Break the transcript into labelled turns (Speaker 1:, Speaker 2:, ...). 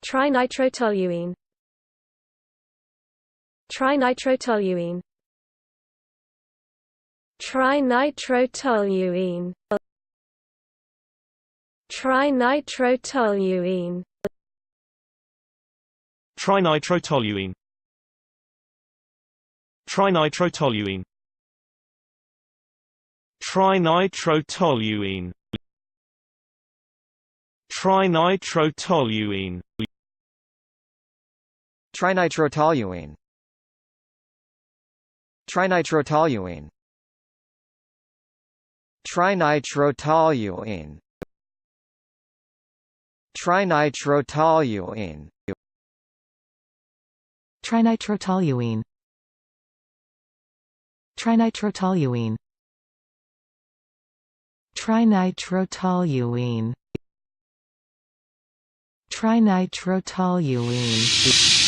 Speaker 1: Trinitrotoluene. Trinitrotoluene. Trinitrotoluene. Trinitrotoluene.
Speaker 2: Trinitrotoluene. Trinitrotoluene. Trinitrotoluene. Trinitrotoluene.
Speaker 3: Trinitrotoluene. Trinitrotoluene. Trinitrotoluene. Trinitrotoluene.
Speaker 4: Trinitrotoluene. Trinitrotoluene. Trinitrotoluene. Trinitrotoluene.